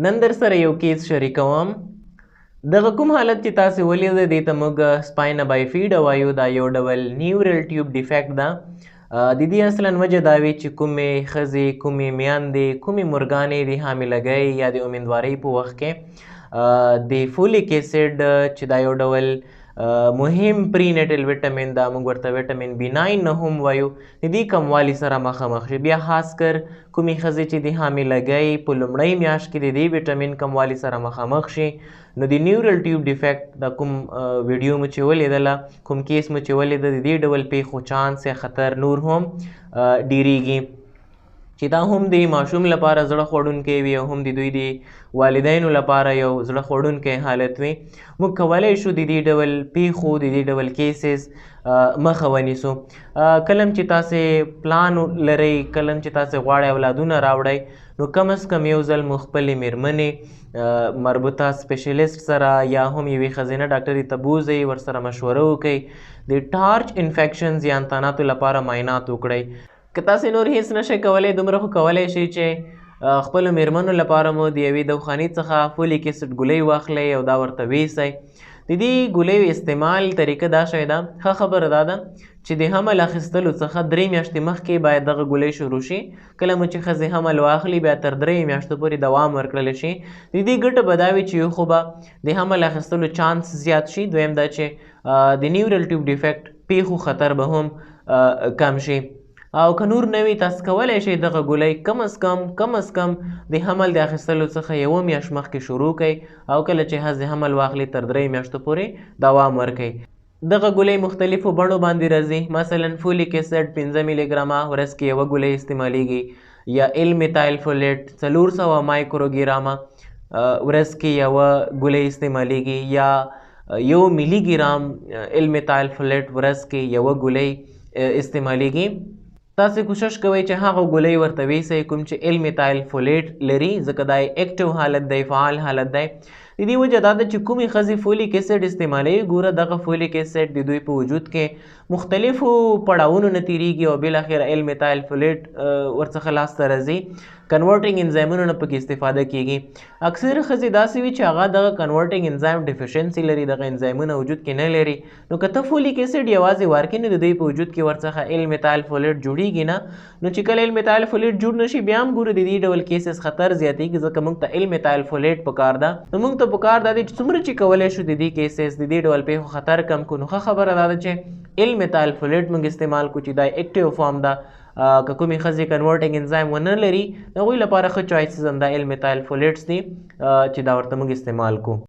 نن در سره یو کیس شریکوم. دغه کوم حالت چې تاسو ولید دې ته موږ سپاینه بایفیډا وایو. دا یو ډول نیورل ټیوب ډیفیکټ ده. د دې اصلا وجه دا وي چې کومې ښځې، کومې میندې، کومې مورګانې د حاملګۍ یا د امیندوارۍ په وخت کې د فولیک اسید چې دا یو ډول مهم پری نیټل وټامین دا، موږ ورته وټامین B9 نه هم وایو، د دې کموالي سره مخامخ شي. بیا خاص کر کومې ښځې چې د حاملګۍ په لومړۍ میاشت کې د دې وټامین کموالي سره مخامخ شي، نو د نیورل ټیوب ډیفیکټ دا کوم ویډیو مو چې ولیدله، کوم کیس مو چې ولیده، د دې ډول پیښو چانس یا خطر نور هم ډیریږي چې دا هم د ماشوم لپاره زړه خوړونکی وي او هم د دوی د والدینو لپاره یو زړه خوړونکی حالت وي. موږ کولی شو د دې ډول پیښو، د دې ډول کیسز مخه ونیسو. کله چې تاسې پلان لرئ، کله چې تاسې غواړئ اولادونه راوړئ، نو کم از کم یو ځل مو خپلې مېرمنې مربوطه سپیشلیست سره یا هم یوې ښځینه ډاکټرې ته بوځئ، ورسره مشوره وکړئ، د ټارچ انفیکشنز یا انتاناتو لپاره معاینات وکړئ. که تاسې نور هیڅ نشئ کولی، دومره خو کولی شئ چې خپلو مېرمنو لپاره مو د یوې دواخانې څخه فولیک اسید ګولۍ واخلئ او دا ورته ویسئ. د دې ګولیو استعمال طریقه دا شی ده، ښه خبره دا ده چې د حمل اخیستلو څخه 3 میاشتې مخکې باید دغه ګولۍ شروع شي. کله مو چې ښځې حمل واخلي، بیا تر 3 میاشتو پورې دوام ورکړلی شي. د دې ګټه به دا وي چې یو خو به د حمل اخیستلو چانس زیات شي، دویم دا چې د نیورل ټیوب ډیفیکټ پیښو خطر به هم کم شي. او که نور نه وي، تاسو کولی شئ دغه ګولۍ کم از کم د حمل د اخیستلو څخه 1 میاشت مخکې شروع کړئ او کله چې ښځې حمل واخلي تر 3 میاشتو پورې دوام ورکړئ. دغه ګولۍ مختلفو بڼو باندې راځي. مثلا فولیک اسید 15 ملي ګرامه ورځ کې یوه ګولۍ استعمالیږي، یا ایل میتایل فولیټ 400 مایکرو ګرامه ورځ کې یوه ګولۍ استعمالیږي، یا 1 ملي ګرام ایل میتایل فولیټ ورځ کې یوه ګولۍ استعمالیږي. تاسې کوشش کوئ چې هغه ګولۍ ورته ویسئ کوم چې ایل میتایل فولیټ لري، ځکه دا اکټیو حالت دی، فعال حالت دی. د دې وجه دا ده چې کومې ښځې فولیک اسید استعمالوي، ګوره دغه فولیک اسید د دوی په وجود کې مختلفو پړاوونو نه تیریږي او بالاخره ایل میتایل فولیټ ورڅخه لاسته راځي. کنورټینګ انزایمونو نه پکې استفاده کیږي. اکثره ښځې داسې وي چې هغه دغه کنورټینګ انزایم ډیفیشنسي لري، دغه انزایمونه وجود کې نه لري. نو که ته فولیک اسید یوازې ورکړې، نو د دوی په وجود کې ورڅخه ایل میتایل فولیټ جوړیږي نه. نو چې کله ایل میتایل فولیټ جوړ نشي، بیا هم ګوره د دې ډول کیسز خطر زیاتېږي، ځکه موږ ته ایل میتایل فولیټ پکار ده. نو موږ ته پکار دا دی چې څومره چې کولی شو د دې کیسز، د دې ډول پیښو خطر کم کړو. نو ښه خبره دا ده چې ایل میتایل فولیټ موږ استعمال کړو چې دا اکټیو فارم ده. که کومې ښځې کنورټینګ انزایم ونه لري، د هغوی لپاره ښه چوایسز همدا ایل میتایل فولیټس دي چې دا ورته موږ استعمال کړو.